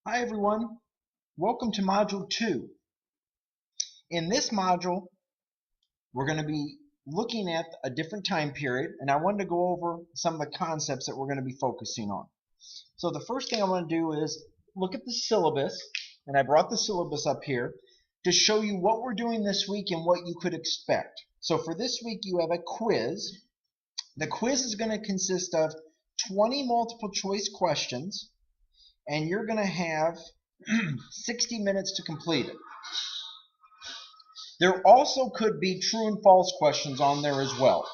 Hi everyone, welcome to Module 2. In this module, we're going to be looking at a different time period, and I wanted to go over some of the concepts that we're going to be focusing on. So the first thing I want to do is look at the syllabus, and I brought the syllabus up here to show you what we're doing this week and what you could expect. So for this week, you have a quiz. The quiz is going to consist of 20 multiple choice questions, and you're going to have 60 minutes to complete it. There also could be true and false questions on there as well.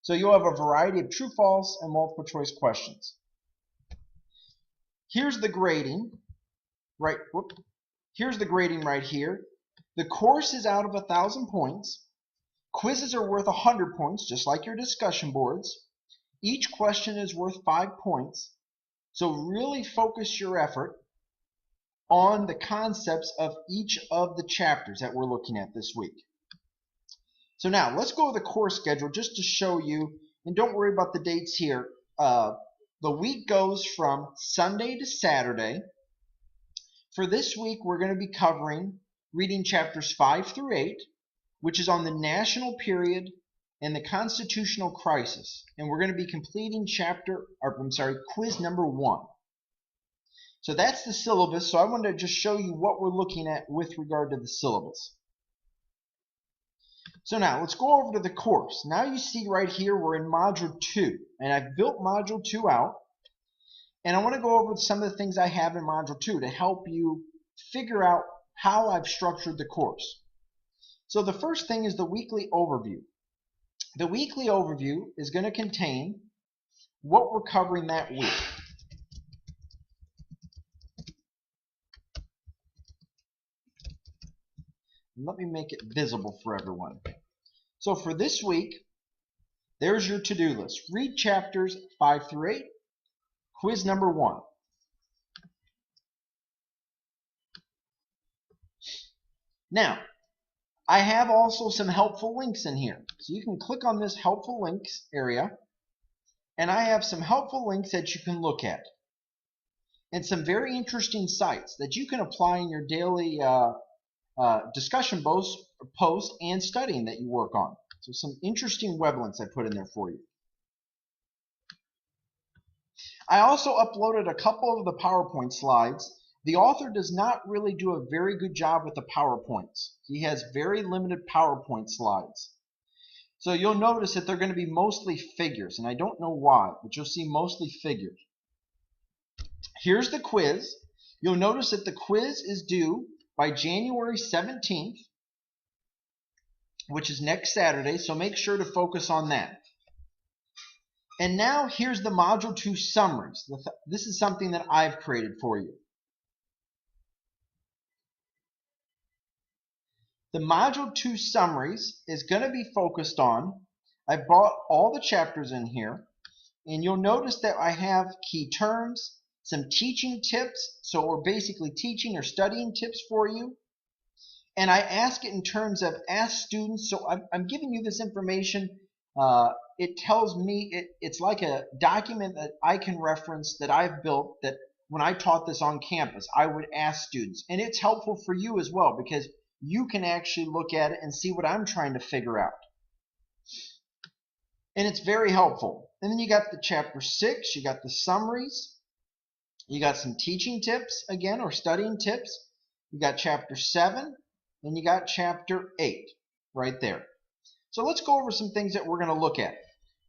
So you'll have a variety of true, false, and multiple choice questions. Here's the grading. Here's the grading right here. The course is out of 1,000 points. Quizzes are worth 100 points, just like your discussion boards. Each question is worth 5 points. So really focus your effort on the concepts of each of the chapters that we're looking at this week. So now let's go to the course schedule just to show you, and don't worry about the dates here. The week goes from Sunday to Saturday. For this week, we're going to be covering reading chapters 5 through 8, which is on the national period and the constitutional crisis. And we're going to be completing quiz number 1. So that's the syllabus. So I wanted to just show you what we're looking at with regard to the syllabus. So now let's go over to the course. Now you see right here we're in Module 2. And I've built Module 2 out. And I want to go over some of the things I have in Module 2 to help you figure out how I've structured the course. So the first thing is the weekly overview. The weekly overview is going to contain what we're covering that week. Let me make it visible for everyone. So for this week, there's your to-do list. Read chapters 5 through 8, quiz number 1. Now, I have also some helpful links in here. So you can click on this helpful links area, and I have some helpful links that you can look at. And some very interesting sites that you can apply in your daily discussion post and studying that you work on. So some interesting web links I put in there for you. I also uploaded a couple of the PowerPoint slides. The author does not really do a very good job with the PowerPoints. He has very limited PowerPoint slides. So you'll notice that they're going to be mostly figures, and I don't know why, but you'll see mostly figures. Here's the quiz. You'll notice that the quiz is due by January 17th, which is next Saturday, so make sure to focus on that. And now here's the Module 2 summaries. This is something that I've created for you. The Module 2 summaries is going to be focused on, I brought all the chapters in here, and you'll notice that I have key terms, some teaching tips, so we're basically teaching or studying tips for you. And I ask it in terms of ask students, so I'm giving you this information. It tells me, it's like a document that I can reference that I've built that when I taught this on campus, I would ask students. And it's helpful for you as well because you can actually look at it and see what I'm trying to figure out. And it's very helpful. And then you got the chapter 6, you got the summaries. You got some teaching tips again, or studying tips. You got chapter 7, and you got chapter 8 right there. So let's go over some things that we're going to look at.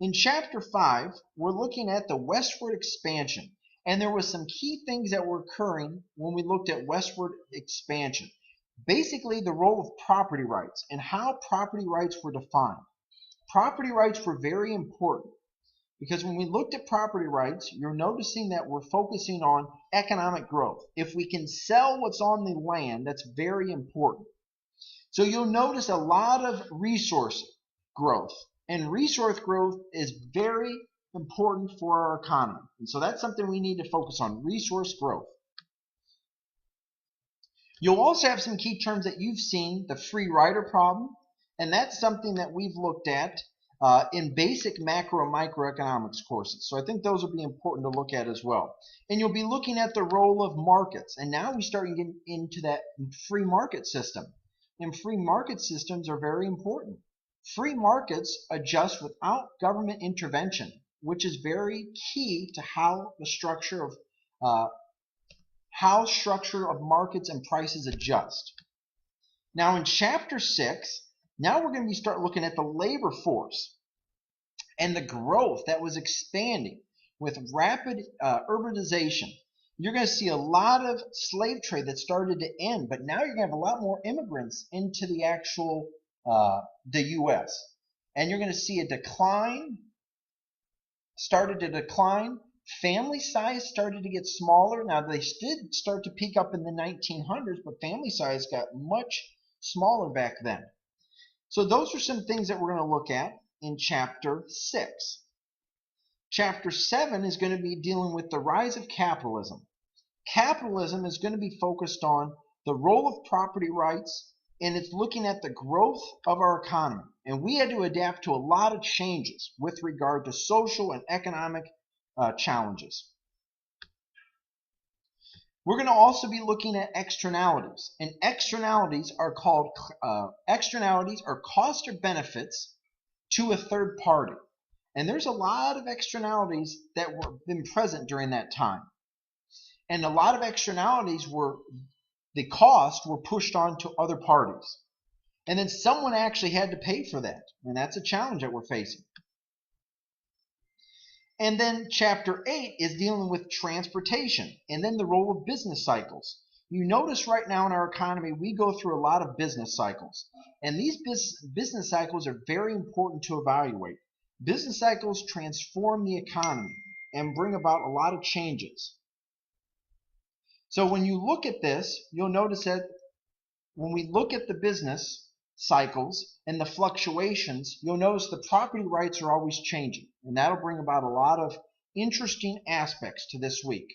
In chapter 5, we're looking at the westward expansion. And there were some key things that were occurring when we looked at westward expansion. Basically, the role of property rights and how property rights were defined. Property rights were very important. Because when we looked at property rights, you're noticing that we're focusing on economic growth. If we can sell what's on the land, that's very important. So you'll notice a lot of resource growth. And resource growth is very important for our economy. And so that's something we need to focus on, resource growth. You'll also have some key terms that you've seen, the free rider problem. And that's something that we've looked at in basic macro and microeconomics courses. So I think those will be important to look at as well. And you'll be looking at the role of markets. And now we start getting into that free market system. And free market systems are very important. Free markets adjust without government intervention, which is very key to how the structure of markets and prices adjust. Now in chapter 6, now we're going to start looking at the labor force and the growth that was expanding with rapid urbanization. You're going to see a lot of slave trade that started to end, but now you're going to have a lot more immigrants into the actual the U.S. And you're going to see a decline, started to decline. Family size started to get smaller. Now they did start to peak up in the 1900s, but family size got much smaller back then. So those are some things that we're going to look at in chapter 6. Chapter 7 is going to be dealing with the rise of capitalism. Capitalism is going to be focused on the role of property rights, and it's looking at the growth of our economy. And we had to adapt to a lot of changes with regard to social and economic challenges. We're going to also be looking at externalities, and externalities are cost or benefits to a third party. And there's a lot of externalities that were been present during that time. And a lot of externalities the cost were pushed on to other parties. And then someone actually had to pay for that. And that's a challenge that we're facing. And then chapter 8 is dealing with transportation and then the role of business cycles. You notice right now in our economy, we go through a lot of business cycles. And these business cycles are very important to evaluate. Business cycles transform the economy and bring about a lot of changes. So when you look at this, you'll notice that when we look at the business cycles and the fluctuations, you'll notice the property rights are always changing. And that'll bring about a lot of interesting aspects to this week.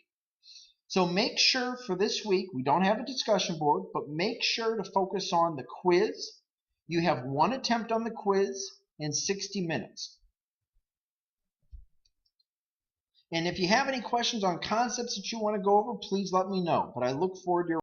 So make sure for this week, we don't have a discussion board, but make sure to focus on the quiz. You have one attempt on the quiz in 60 minutes. And if you have any questions on concepts that you want to go over, please let me know. But I look forward to your